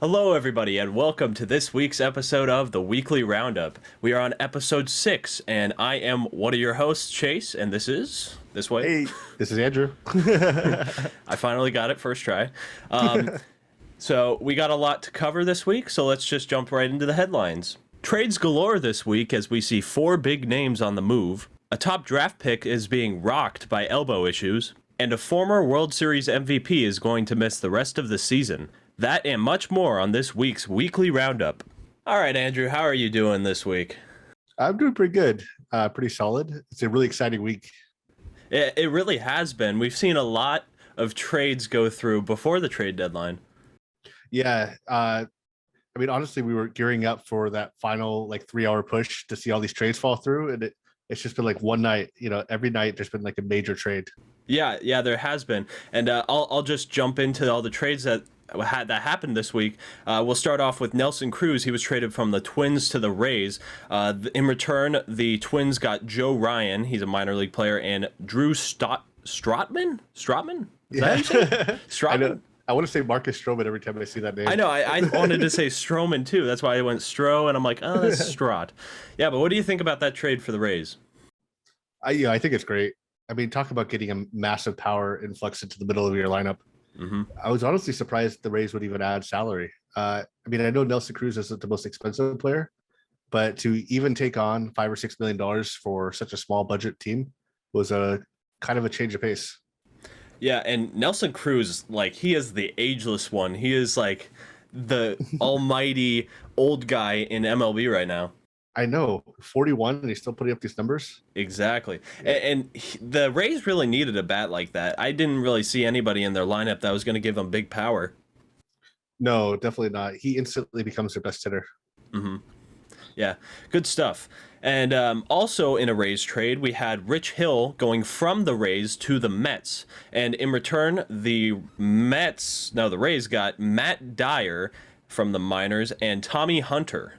Hello, everybody, and welcome to this week's episode of the Weekly Roundup. We are on episode 6, and I am one of your hosts, Chase, and this is this way. Hey, this is Andrew. I finally got it first try. So we got a lot to cover this week, so let's just jump right into the headlines. Trades galore this week as we see 4 big names on the move. A top draft pick is being rocked by elbow issues, and a former World Series MVP is going to miss the rest of the season. That and much more on this week's Weekly Roundup. All right, Andrew, how are you doing this week? I'm doing pretty good, pretty solid. It's a really exciting week. It really has been. We've seen a lot of trades go through before the trade deadline. Yeah, I mean, honestly, we were gearing up for that final 3-hour push to see all these trades fall through, and it's just been one night. Every night there's been a major trade. Yeah, there has been, and I'll just jump into all the trades that happened this week. We'll start off with Nelson Cruz. He was traded from the Twins to the Rays. In return, the Twins got Joe Ryan. He's a minor league player, and Drew Strotman. Is that how you say it? Strotman. I want to say Marcus Stroman every time I see that name. I know. I wanted to say Stroman too. That's why I went Stro, and I'm like, oh, that's Strot. Yeah, but what do you think about that trade for the Rays? I think it's great. I mean, talk about getting a massive power influx into the middle of your lineup. Mm-hmm. I was honestly surprised the Rays would even add salary. I mean, I know Nelson Cruz isn't the most expensive player, but to even take on $5 or $6 million for such a small budget team was a kind of a change of pace. Yeah, and Nelson Cruz, he is the ageless one. He is the almighty old guy in MLB right now. I know, 41, and he's still putting up these numbers. Exactly. And the Rays really needed a bat like that. I didn't really see anybody in their lineup that was going to give them big power. No, definitely not. He instantly becomes their best hitter. Mm-hmm. Yeah, good stuff. And also in a Rays trade, we had Rich Hill going from the Rays to the Mets. And in return, the Rays got Matt Dyer from the minors and Tommy Hunter.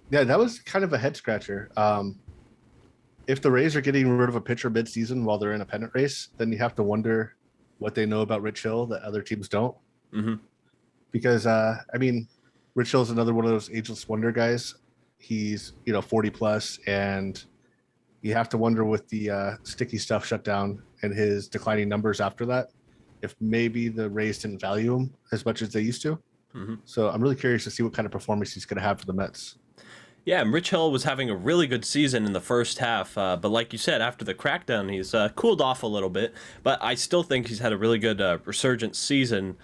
Yeah, that was kind of a head scratcher. If the Rays are getting rid of a pitcher midseason while they're in a pennant race, then you have to wonder what they know about Rich Hill that other teams don't. Mm-hmm. Because, I mean, Rich Hill's another one of those ageless wonder guys. He's 40 plus, and you have to wonder with the sticky stuff shut down and his declining numbers after that, if maybe the Rays didn't value him as much as they used to. Mm-hmm. So I'm really curious to see what kind of performance he's going to have for the Mets. Yeah, and Rich Hill was having a really good season in the first half, but like you said, after the crackdown, he's cooled off a little bit, but I still think he's had a really good resurgent season.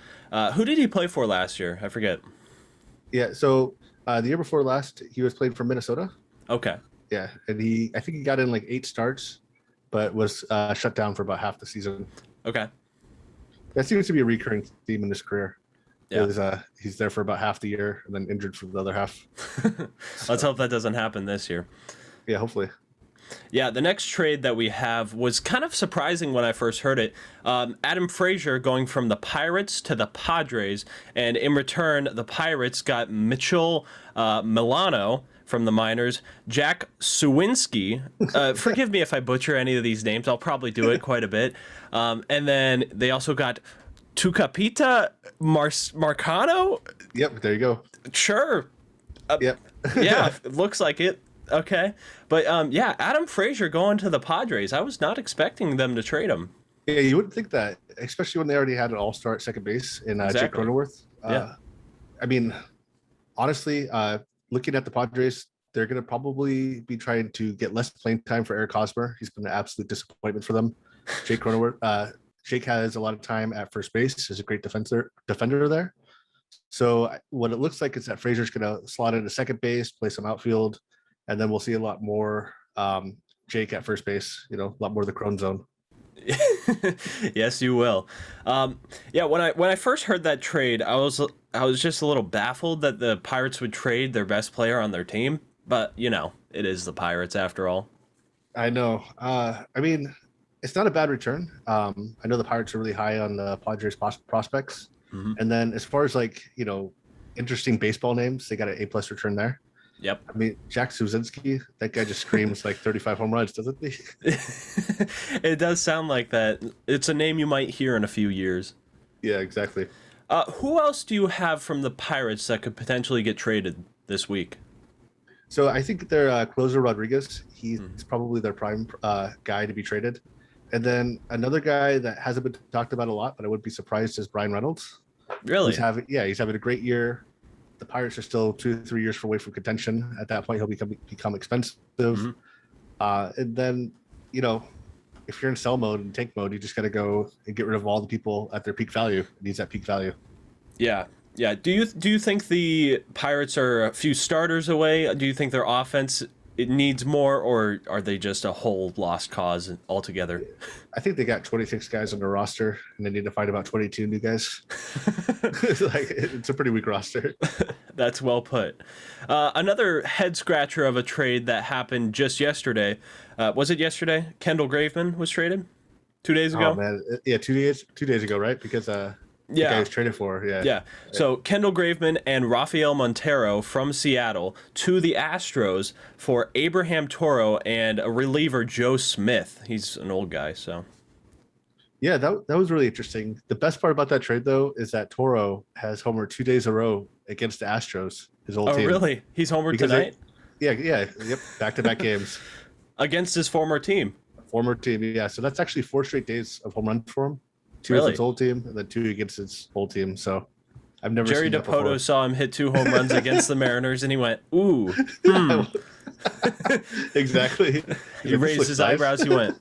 Who did he play for last year? I forget. Yeah, so the year before last, he was playing for Minnesota. Okay. Yeah, and I think he got in 8 starts, but was shut down for about half the season. Okay. That seems to be a recurring theme in his career. Yeah. He's there for about half the year and then injured for the other half. Let's hope that doesn't happen this year. Yeah, hopefully. Yeah, the next trade that we have was kind of surprising when I first heard it. Adam Frazier going from the Pirates to the Padres, and in return, the Pirates got Mitchell Milano from the minors, Jack Suwinski. Forgive me if I butcher any of these names. I'll probably do it quite a bit. And then they also got Tucapita Marcano? Yep, there you go. Sure. Yep. Yeah, it looks like it. Okay. But yeah, Adam Frazier going to the Padres. I was not expecting them to trade him. Yeah, you wouldn't think that, especially when they already had an all-star at second base in Exactly. Jake Cronenworth. Yeah. I mean, honestly, looking at the Padres, they're going to probably be trying to get less playing time for Eric Hosmer. He's been an absolute disappointment for them. Jake Cronenworth, Jake has a lot of time at first base. He's a great defender there. So what it looks like is that Frazier's going to slot into second base, play some outfield, and then we'll see a lot more Jake at first base. A lot more of the Crone zone. Yes, you will. Yeah, when I first heard that trade, I was just a little baffled that the Pirates would trade their best player on their team. But it is the Pirates after all. I know. I mean, it's not a bad return. I know the Pirates are really high on the Padres prospects. Mm-hmm. And then as far as interesting baseball names, they got an A+ return there. Yep. I mean, Jack Suwinski, that guy just screams 35 home runs, doesn't he? It does sound like that. It's a name you might hear in a few years. Yeah, exactly. Who else do you have from the Pirates that could potentially get traded this week? So I think their closer Rodriguez, he's probably their prime guy to be traded. And then another guy that hasn't been talked about a lot, but I wouldn't be surprised, is Brian Reynolds. Really? He's having a great year. The Pirates are still 2-3 years away from contention. At that point, he'll become expensive. And then, if you're in sell mode and tank mode, you just got to go and get rid of all the people at their peak value. It needs that peak value. Yeah. Yeah. Do you think the Pirates are a few starters away? Do you think their offense it needs more, or are they just a whole lost cause altogether? I think they got 26 guys on their roster, and they need to find about 22 new guys. It's a pretty weak roster. That's well put. Another head scratcher of a trade that happened just yesterday. Was it yesterday? Kendall Graveman was traded 2 days ago. Oh man, yeah, 2 days ago, right? Because the guy was traded for, yeah. So Kendall Graveman and Rafael Montero from Seattle to the Astros for Abraham Toro and a reliever Joe Smith. He's an old guy, so. Yeah, that was really interesting. The best part about that trade, though, is that Toro has homered 2 days in a row against the Astros, his old team. Oh, really? He's homered tonight? Yep, back-to-back games. Against his former team? Yeah. So that's actually 4 straight days of home runs for him. 2 Really? against his old team, and then 2 against his old team. So I've never Jerry seen that Dipoto before. saw him hit 2 home runs against the Mariners, and he went, ooh. Exactly. He raised his eyebrows. He went.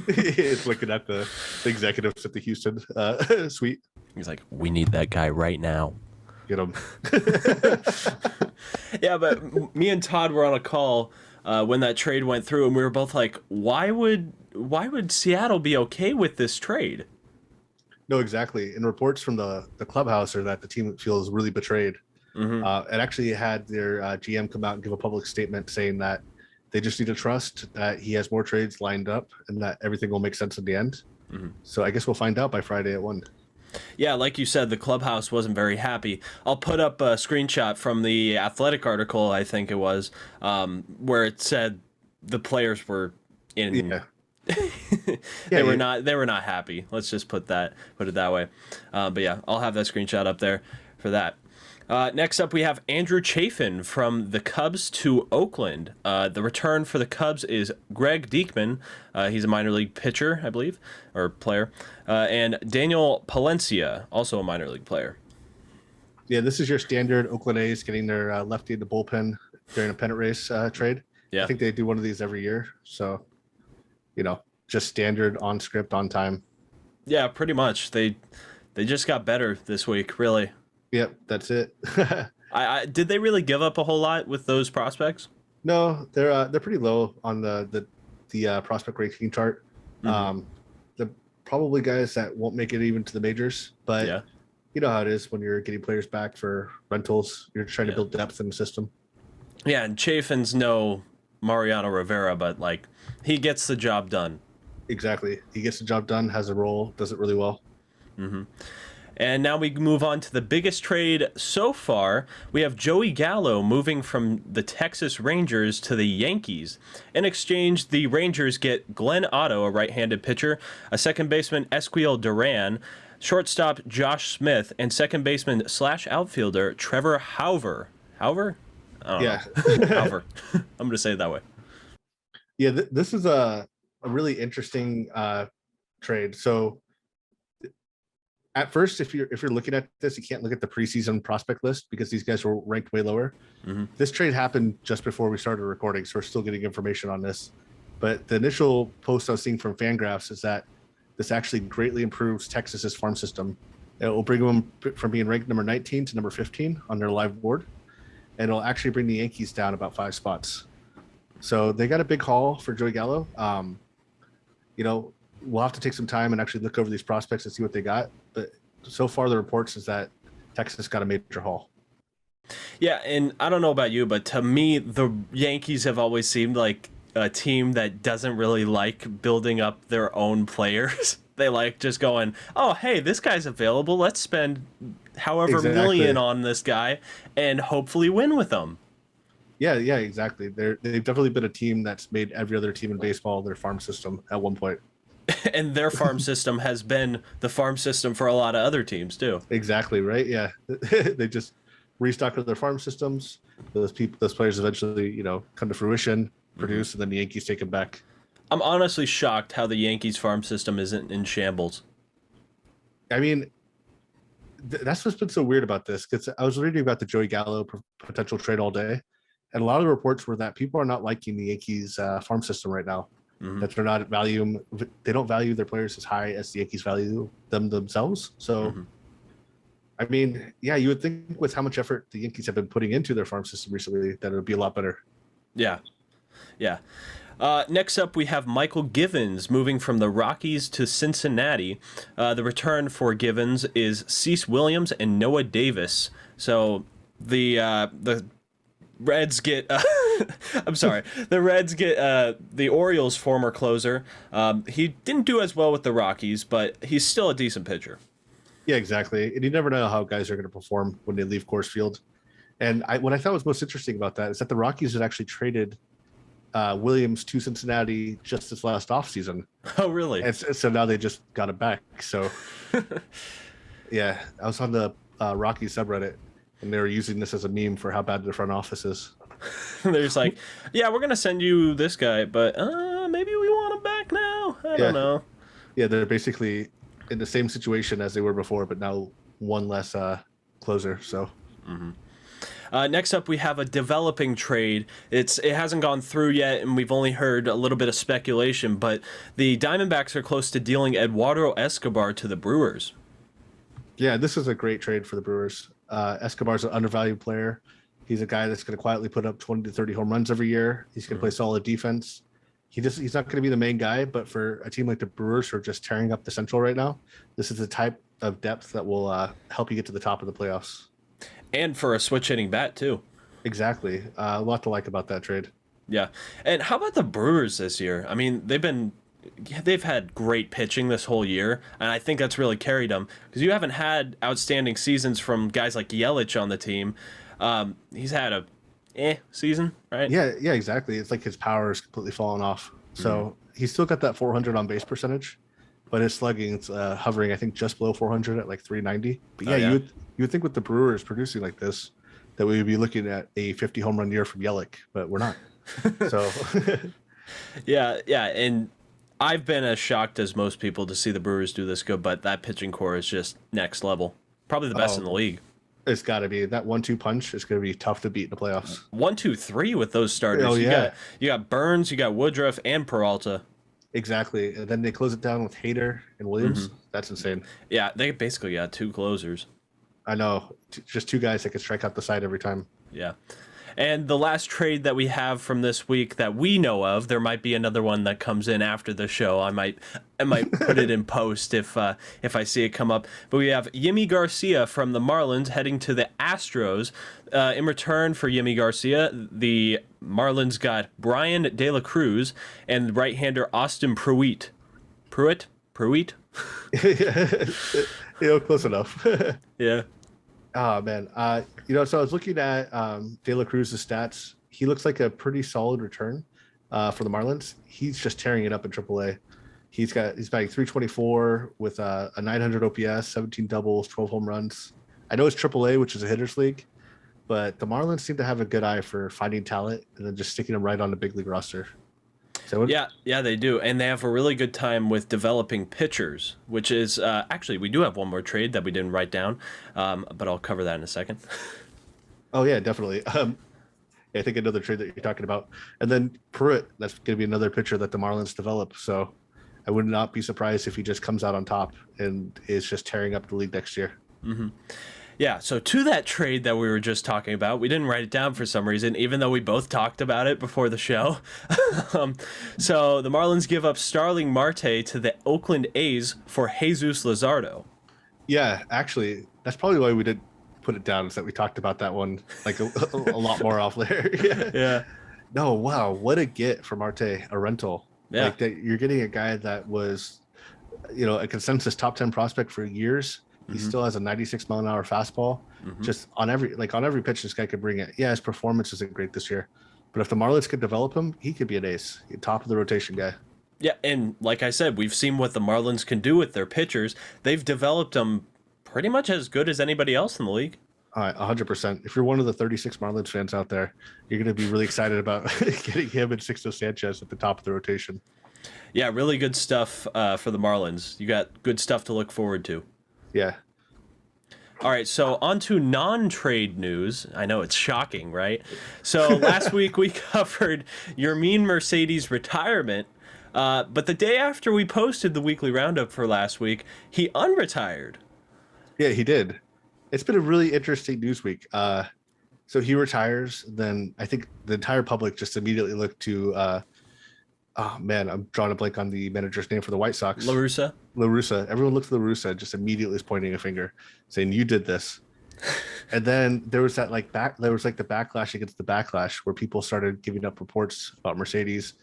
It's looking at the executives at the Houston suite. He's like, we need that guy right now. Get him. Yeah, but me and Todd were on a call when that trade went through, and we were both like, why would Seattle be okay with this trade? No, exactly. And reports from the clubhouse are that the team feels really betrayed. It actually had their GM come out and give a public statement saying that they just need to trust that he has more trades lined up and that everything will make sense in the end. So I guess we'll find out by Friday at 1. Yeah, like you said, the clubhouse wasn't very happy. I'll put up a screenshot from the Athletic article, I think it was, where it said the players were in. Yeah. They were not happy. Let's just put it that way. But yeah, I'll have that screenshot up there for that. Next up, we have Andrew Chafin from the Cubs to Oakland. The return for the Cubs is Greg Diekman. He's a minor league pitcher, I believe, or player. And Daniel Palencia, also a minor league player. Yeah, this is your standard Oakland A's getting their lefty in the bullpen during a pennant race trade. Yeah. I think they do one of these every year. So, just standard, on script, on time. Yeah, pretty much. They just got better this week, really. Yep, that's it. Did they really give up a whole lot with those prospects? No, they're pretty low on the prospect ranking chart. They're probably guys that won't make it even to the majors, but yeah. You know how it is when you're getting players back for rentals. You're trying to build depth in the system. Yeah, and Chafin's no Mariano Rivera, but he gets the job done. Exactly, he gets the job done, has a role, does it really well. And now we move on to the biggest trade so far. We have Joey Gallo moving from the Texas Rangers to the Yankees. In exchange, the Rangers get Glenn Otto, a right-handed pitcher, a second baseman Esquiel Duran, shortstop Josh Smith, and second baseman / outfielder Trevor Hauver. Hauver? I don't know. Hauver. I'm going to say it that way. Yeah, this is a really interesting trade. So at first, if you're looking at this, you can't look at the preseason prospect list because these guys were ranked way lower. This trade happened just before we started recording, so we're still getting information on this. But the initial post I was seeing from Fangraphs is that this actually greatly improves Texas's farm system. It will bring them from being ranked number 19 to number 15 on their live board, and it'll actually bring the Yankees down about 5 spots. So they got a big haul for Joey Gallo. We'll have to take some time and actually look over these prospects and see what they got. But so far, the reports is that Texas got a major haul. Yeah, and I don't know about you, but to me, the Yankees have always seemed like a team that doesn't really like building up their own players. They like just going, oh, hey, this guy's available. Let's spend however million on this guy and hopefully win with them. Yeah, exactly. They've definitely been a team that's made every other team in baseball their farm system at one point. And their farm system has been the farm system for a lot of other teams too. Exactly, right? Yeah. They just restock their farm systems. Those players eventually, come to fruition, produce, and then the Yankees take them back. I'm honestly shocked how the Yankees farm system isn't in shambles. I mean, that's what's been so weird about this, because I was reading about the Joey Gallo potential trade all day, and a lot of the reports were that people are not liking the Yankees farm system right now. That they don't value their players as high as the Yankees value them themselves. So, I mean, yeah, you would think with how much effort the Yankees have been putting into their farm system recently that it would be a lot better. Yeah. Next up, we have Michael Givens moving from the Rockies to Cincinnati. The return for Givens is Cease Williams and Noah Davis. So the Reds get the Reds get the Orioles' former closer. He didn't do as well with the Rockies, but he's still a decent pitcher. Yeah, exactly. And you never know how guys are going to perform when they leave Coors Field. And what I thought was most interesting about that is that the Rockies had actually traded Williams to Cincinnati just this last offseason. Oh, really? And so now they just got it back. So, yeah, I was on the Rockies subreddit, and they were using this as a meme for how bad their front office is. They're just like, yeah, we're going to send you this guy, but maybe we want him back now. I don't know. Yeah, they're basically in the same situation as they were before, but now one less closer. So. Next up, we have a developing trade. It hasn't gone through yet, and we've only heard a little bit of speculation, but the Diamondbacks are close to dealing Eduardo Escobar to the Brewers. Yeah, this is a great trade for the Brewers. Escobar's an undervalued player. He's a guy that's going to quietly put up 20 to 30 home runs every year. He's going to play solid defense. He's not going to be the main guy, but for a team like the Brewers who are just tearing up the Central right now, this is the type of depth that will help you get to the top of the playoffs. And for a switch hitting bat, too. Exactly. A lot to like about that trade. Yeah. And how about the Brewers this year? I mean, they've had great pitching this whole year, and I think that's really carried them, because you haven't had outstanding seasons from guys like Yelich on the team. He's had a season, right? Yeah, exactly. It's like his power is completely fallen off. So he's still got that 400 on base percentage, but his slugging is hovering, I think, just below 400 at like 390. But you would think with the Brewers producing like this that we would be looking at a 50 home run year from Yelich, but we're not. So yeah, and I've been as shocked as most people to see the Brewers do this good, but that pitching core is just next level. Probably the best in the league. It's got to be. That 1-2 punch is going to be tough to beat in the playoffs. 1, 2, 3 with those starters. Oh, yeah. You got Burns, you got Woodruff, and Peralta. Exactly. And then they close it down with Hader and Williams. That's insane. Yeah, they basically got two closers. I know. Just two guys that can strike out the side every time. Yeah. And the last trade that we have from this week that we know of, there might be another one that comes in after the show. I might put it in post if I see it come up. But we have Yimi Garcia from the Marlins heading to the Astros. In return for Yimi Garcia, the Marlins got Brian De La Cruz and right-hander Austin Pruitt. Pruitt? Close enough. Yeah. Oh, man. So I was looking at De La Cruz's stats. He looks like a pretty solid return for the Marlins. He's just tearing it up in AAA. He's batting 324 with a 900 OPS, 17 doubles, 12 home runs. I know it's AAA, which is a hitters league, but the Marlins seem to have a good eye for finding talent and then just sticking them right on the big league roster. So yeah, they do, and they have a really good time with developing pitchers, which is actually we do have one more trade that we didn't write down, but I'll cover that in a second. Oh yeah, definitely. I think another trade that you're talking about, and then Pruitt, that's going to be another pitcher that the Marlins develop. So I would not be surprised if he just comes out on top and is just tearing up the league next year. Yeah, so to that trade that we were just talking about, we didn't write it down for some reason, even though we both talked about it before the show. So the Marlins give up Starling Marte to the Oakland A's for Jesus Luzardo. Yeah, actually, that's probably why we did put it down, is that we talked about that one like a lot more off there. Yeah. No, wow, what a get for Marte, a rental. Yeah. Like that, you're getting a guy that was, a consensus top 10 prospect for years. He still has a 96-mile-an-hour fastball. Just on every pitch, this guy could bring it. Yeah, his performance isn't great this year, but if the Marlins could develop him, he could be an ace, top of the rotation guy. Yeah, and like I said, we've seen what the Marlins can do with their pitchers. They've developed them pretty much as good as anybody else in the league. 100%. If you're one of the 36 Marlins fans out there, you're going to be really excited about getting him and Sixto Sanchez at the top of the rotation. Yeah, really good stuff for the Marlins. You got good stuff to look forward to. Yeah. All right, so on to non-trade news. I know it's shocking, right? So last week we covered Yermin Mercedes' retirement, but the day after we posted the weekly roundup for last week, he unretired. Yeah, he did. It's been a really interesting news week. So he retires, then I think the entire public just immediately looked to oh man, I'm drawing a blank on the manager's name for the White Sox. La Russa. Everyone looked to La Russa and just immediately is pointing a finger, saying, "You did this." And then there was that there was the backlash against the backlash, where people started giving up reports about Mercedes,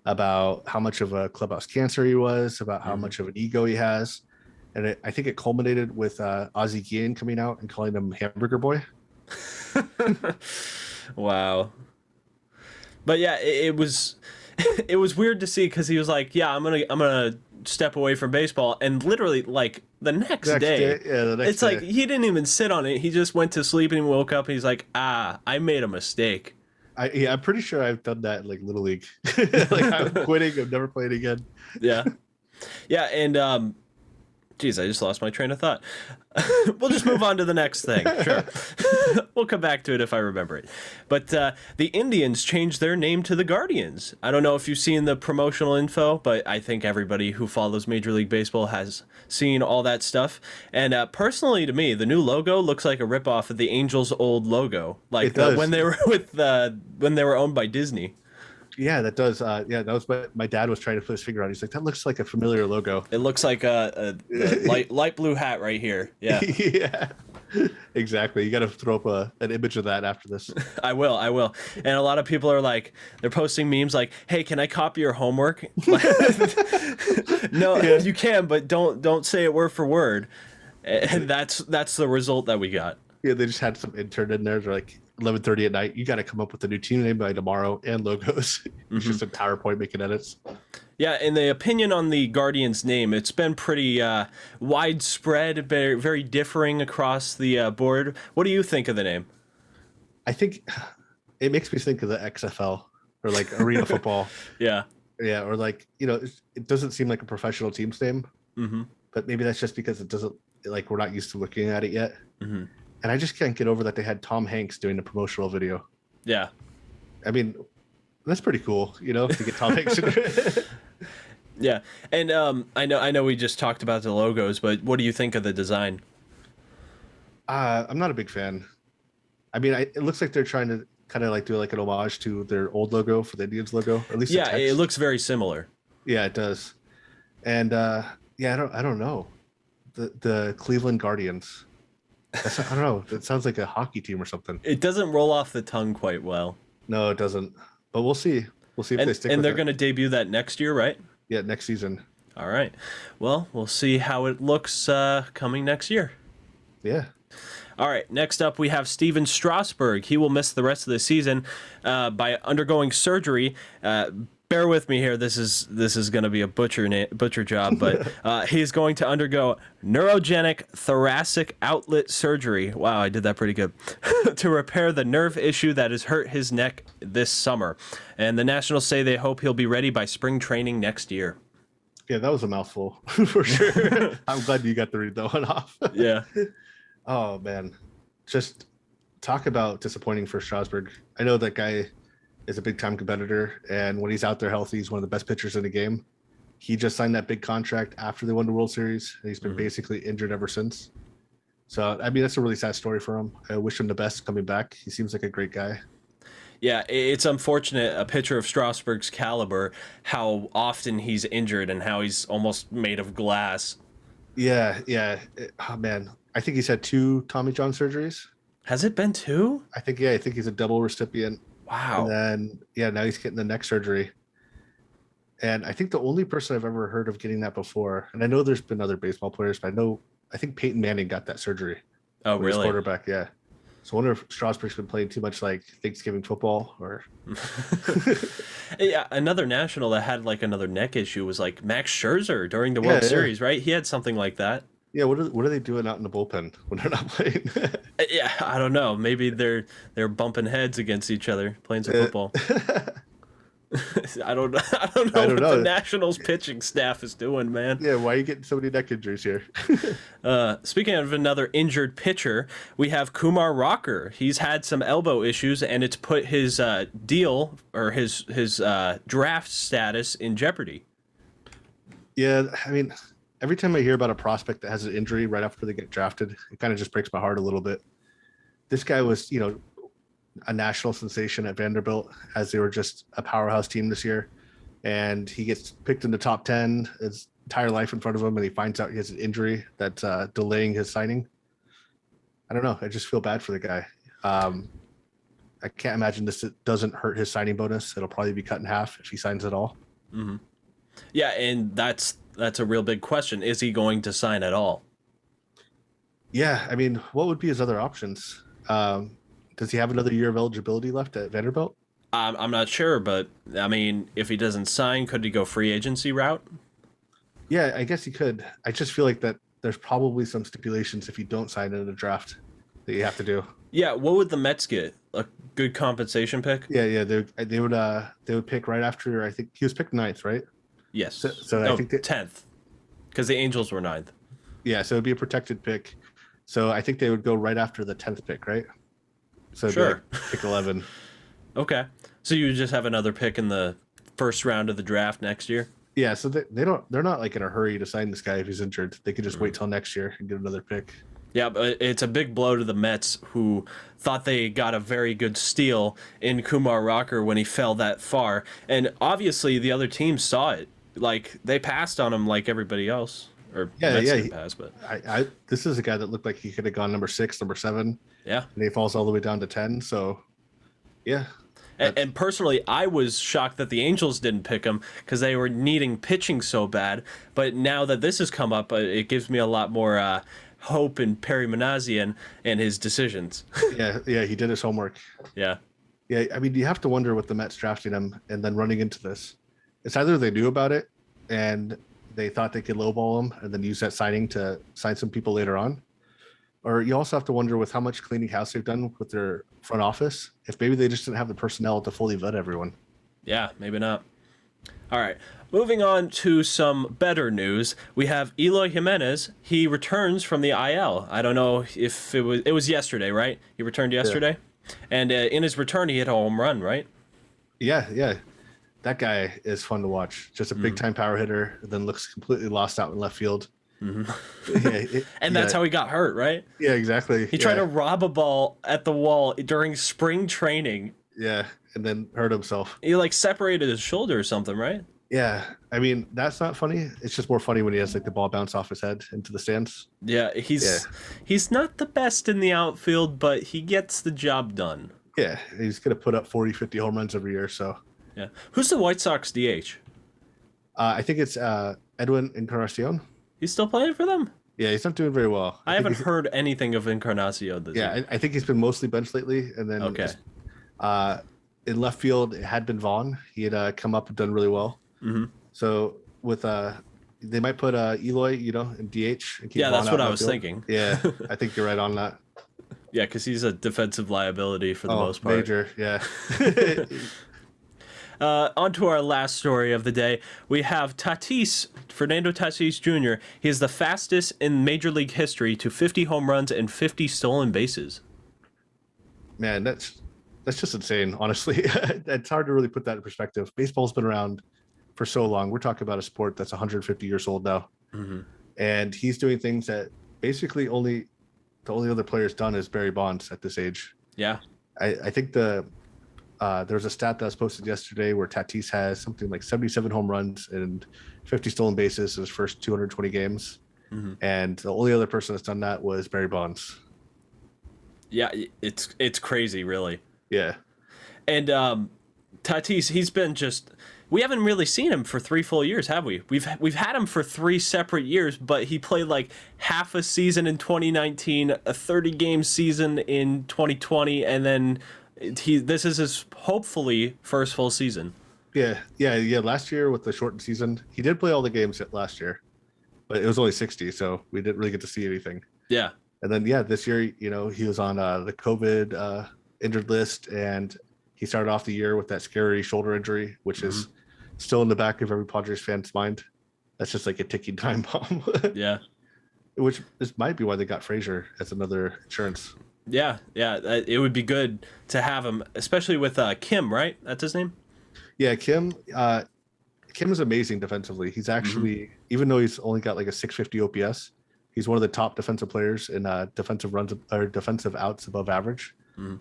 about how much of a clubhouse cancer he was, about how much of an ego he has. And I think it culminated with Ozzie Guillen coming out and calling him Hamburger Boy. Wow. But yeah, it was it was weird to see, because he was like, "Yeah, I'm gonna step away from baseball," and literally like the next day, it's like he didn't even sit on it. He just went to sleep and he woke up and he's like, I made a mistake. I'm pretty sure I've done that in like Little League. Like, I'm quitting. I'm never playing again. Yeah, and geez, I just lost my train of thought. We'll just move on to the next thing. Sure. We'll come back to it if I remember it. But the Indians changed their name to the Guardians. I don't know if you've seen the promotional info, but I think everybody who follows Major League Baseball has seen all that stuff. And personally, to me, the new logo looks like a ripoff of the Angels' old logo, like when they were when they were owned by Disney. Yeah, that does. Yeah, that was what my dad was trying to put his finger on. He's like, that looks like a familiar logo. It looks like a light blue hat right here. Yeah. Yeah, exactly. You got to throw up an image of that after this. I will. And a lot of people are like, they're posting memes like, "Hey, can I copy your homework?" No, yeah. You can, but don't say it word for word. And that's the result that we got. Yeah, they just had some intern in there. They're like, 11:30 at night, you got to come up with a new team name by tomorrow and logos. It's just a PowerPoint making edits. Yeah, and the opinion on the Guardians name, it's been pretty widespread, very, very differing across the board. What do you think of the name? I think it makes me think of the XFL, or like arena football. Yeah, or like, it doesn't seem like a professional team's name, but maybe that's just because it doesn't, like, we're not used to looking at it yet. And I just can't get over that they had Tom Hanks doing the promotional video. Yeah. I mean, that's pretty cool, to get Tom Hanks. Yeah. And I know we just talked about the logos, but what do you think of the design? I'm not a big fan. I mean, it looks like they're trying to kind of like do like an homage to their old logo for the Indians logo, or at least yeah, it looks very similar. Yeah, it does. And yeah, I don't know. The Cleveland Guardians. I don't know. It sounds like a hockey team or something. It doesn't roll off the tongue quite well. No, it doesn't. But we'll see. We'll see if they stick with it. And they're going to debut that next year, right? Yeah, next season. All right. Well, we'll see how it looks coming next year. Yeah. All right. Next up, we have Steven Strasburg. He will miss the rest of the season by undergoing surgery. Bear with me here. This is going to be a butcher job, but he's going to undergo neurogenic thoracic outlet surgery. Wow, I did that pretty good. To repair the nerve issue that has hurt his neck this summer. And the Nationals say they hope he'll be ready by spring training next year. Yeah, that was a mouthful for sure. I'm glad you got to read that one off. Yeah. Oh man, just talk about disappointing for Strasburg. I know that guy is a big time competitor, and when he's out there healthy, he's one of the best pitchers in the game. He just signed that big contract after they won the World Series, and he's been basically injured ever since. So I mean, that's a really sad story for him. I wish him the best coming back. He seems like a great guy. Yeah, it's unfortunate, a pitcher of Strasburg's caliber, how often he's injured and how he's almost made of glass. Yeah. Oh man, I think he's had 2 Tommy John surgeries. Has it been 2? I think he's a double recipient. Wow. And then, now he's getting the neck surgery. And I think the only person I've ever heard of getting that before, and I know there's been other baseball players, but I think Peyton Manning got that surgery. Oh, really? His quarterback, yeah. So I wonder if Strasburg's been playing too much like Thanksgiving football or. Yeah, another national that had like another neck issue was like Max Scherzer during the Yeah, World yeah. Series, right? He had something like that. Yeah, what are they doing out in the bullpen when they're not playing? Yeah, I don't know. Maybe they're bumping heads against each other playing some football. I don't know. I don't know what the Nationals pitching staff is doing, man. Yeah, why are you getting so many neck injuries here? Speaking of another injured pitcher, we have Kumar Rocker. He's had some elbow issues, and it's put his deal or his draft status in jeopardy. Yeah, I mean, every time I hear about a prospect that has an injury right after they get drafted, it kind of just breaks my heart a little bit. This guy was, a national sensation at Vanderbilt as they were just a powerhouse team this year. And he gets picked in the top 10, his entire life in front of him, and he finds out he has an injury that's delaying his signing. I don't know. I just feel bad for the guy. I can't imagine this doesn't hurt his signing bonus. It'll probably be cut in half if he signs at all. Mm-hmm. Yeah, and that's a real big question. Is he going to sign at all? Yeah, I mean, what would be his other options? Does he have another year of eligibility left at Vanderbilt? I'm not sure, but I mean, if he doesn't sign, could he go free agency route? Yeah, I guess he could. I just feel like that there's probably some stipulations if you don't sign in a draft that you have to do. Yeah, what would the Mets get? A good compensation pick? Yeah, they would pick right after. I think he was picked 9th, right? Yes. So I think 10th, because the Angels were 9th. Yeah, so it'd be a protected pick. So I think they would go right after the 10th pick, right? So sure, pick 11. Okay, so you just have another pick in the first round of the draft next year. Yeah, so they're not like in a hurry to sign this guy if he's injured. They could just wait till next year and get another pick. Yeah, but it's a big blow to the Mets, who thought they got a very good steal in Kumar Rocker when he fell that far, and obviously the other team saw it. Like, they passed on him like everybody else. Or Mets didn't pass, but this is a guy that looked like he could have gone number 6, number 7. Yeah, and he falls all the way down to 10. So, yeah. And personally, I was shocked that the Angels didn't pick him because they were needing pitching so bad. But now that this has come up, it gives me a lot more hope in Perry Manassian and his decisions. yeah, he did his homework. Yeah. I mean, you have to wonder with the Mets drafting him and then running into this. It's either they knew about it and they thought they could lowball him and then use that signing to sign some people later on. Or you also have to wonder with how much cleaning house they've done with their front office, if maybe they just didn't have the personnel to fully vet everyone. Yeah, maybe not. All right, moving on to some better news. We have Eloy Jimenez. He returns from the IL. I don't know if it was yesterday, right? He returned yesterday. Yeah. And in his return, he hit a home run, right? Yeah. That guy is fun to watch. Just a big-time power hitter, then looks completely lost out in left field. Mm-hmm. And that's how he got hurt, right? Yeah, exactly. He tried to rob a ball at the wall during spring training. Yeah, and then hurt himself. He separated his shoulder or something, right? Yeah, I mean, that's not funny. It's just more funny when he has the ball bounce off his head into the stands. Yeah, he's not the best in the outfield, but he gets the job done. Yeah, he's gonna put up 40, 50 home runs every year. So yeah, who's the White Sox DH? I think it's Edwin Encarnacion. He's still playing for them? Yeah, he's not doing very well. I haven't heard anything of Encarnacion this year. I think he's been mostly benched lately. And then in left field, it had been Vaughn. He had come up and done really well. Mm-hmm. So with they might put Eloy, in DH. And keep Vaughn that's what I was field. Thinking. Yeah, I think you're right on that. Yeah, because he's a defensive liability for the most part. Major, yeah. On to our last story of the day. We have Fernando Tatis Jr. He is the fastest in Major League history to 50 home runs and 50 stolen bases. Man, that's just insane, honestly. It's hard to really put that in perspective. Baseball's been around for so long. We're talking about a sport that's 150 years old now. Mm-hmm. And he's doing things that basically the only other player's done is Barry Bonds at this age. Yeah. I think there's a stat that was posted yesterday where Tatis has something like 77 home runs and 50 stolen bases in his first 220 games. Mm-hmm. And the only other person that's done that was Barry Bonds. Yeah, it's crazy, really. Yeah. And Tatis, we haven't really seen him for 3 full years, have we? We've had him for 3 separate years, but he played like half a season in 2019, a 30-game season in 2020, and then this is his hopefully first full season. Yeah. Last year with the shortened season, he did play all the games last year, but it was only 60, so we didn't really get to see anything. Yeah. And then this year, he was on the COVID injured list, and he started off the year with that scary shoulder injury, which is still in the back of every Padres fan's mind. That's just like a ticking time bomb. Yeah. Which might be why they got Frazier as another insurance. Yeah. It would be good to have him, especially with Kim, right? That's his name? Yeah, Kim. Kim is amazing defensively. He's actually, even though he's only got like a 650 OPS, he's one of the top defensive players in defensive runs or defensive outs above average.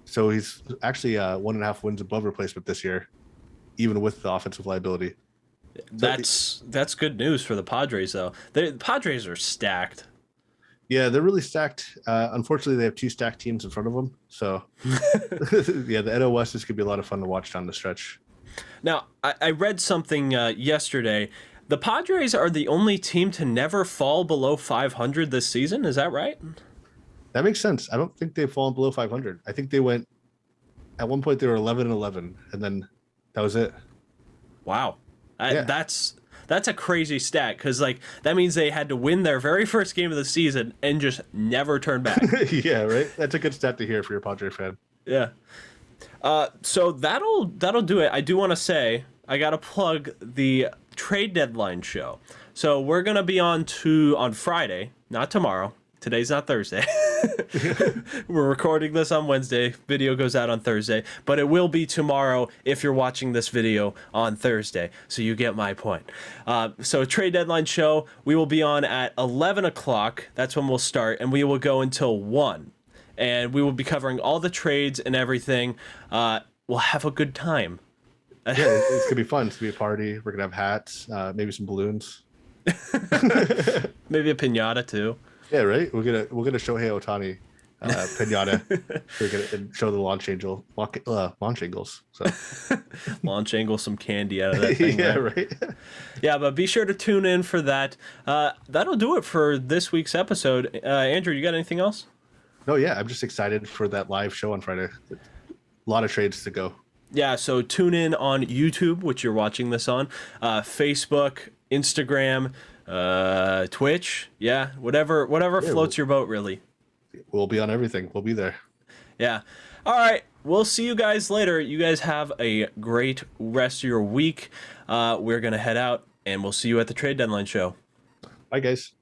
So he's actually 1.5 wins above replacement this year, even with the offensive liability. That's good news for the Padres, though. The Padres are stacked. Yeah, they're really stacked. Unfortunately, they have 2 stacked teams in front of them. So, yeah, the NL West is going to be a lot of fun to watch down the stretch. Now, I read something yesterday. The Padres are the only team to never fall below 500 this season. Is that right? That makes sense. I don't think they've fallen below 500. I think they went, at one point, they were 11-11, and then that was it. Wow. Yeah. That's a crazy stat, because that means they had to win their very first game of the season and just never turn back. Yeah, right? That's a good stat to hear for your Padre fan. Yeah. So that'll do it. I do want to say, I got to plug the trade deadline show. So we're going to be on Friday, not tomorrow. Today's not Thursday. We're recording this on Wednesday. Video goes out on Thursday, but it will be tomorrow if you're watching this video on Thursday. So you get my point. So trade deadline show, we will be on at 11 o'clock. That's when we'll start, and we will go until 1. And we will be covering all the trades and everything. We'll have a good time. Yeah, it's gonna be fun. It's gonna be a party. We're gonna have hats, maybe some balloons, maybe a piñata too. Yeah, right. We're gonna Shohei Ohtani piñata. We're gonna show the launch angles. So launch angle some candy out of that thing. Yeah, right. Yeah, but be sure to tune in for that. That'll do it for this week's episode. Andrew, you got anything else? No, yeah, I'm just excited for that live show on Friday. A lot of trades to go. Yeah, so tune in on YouTube, which you're watching this on, Facebook, Instagram, Twitch, whatever floats your boat, really. We'll be on everything. We'll be there. Yeah. All right. We'll see you guys later. You guys have a great rest of your week. We're going to head out, and we'll see you at the trade deadline show. Bye, guys.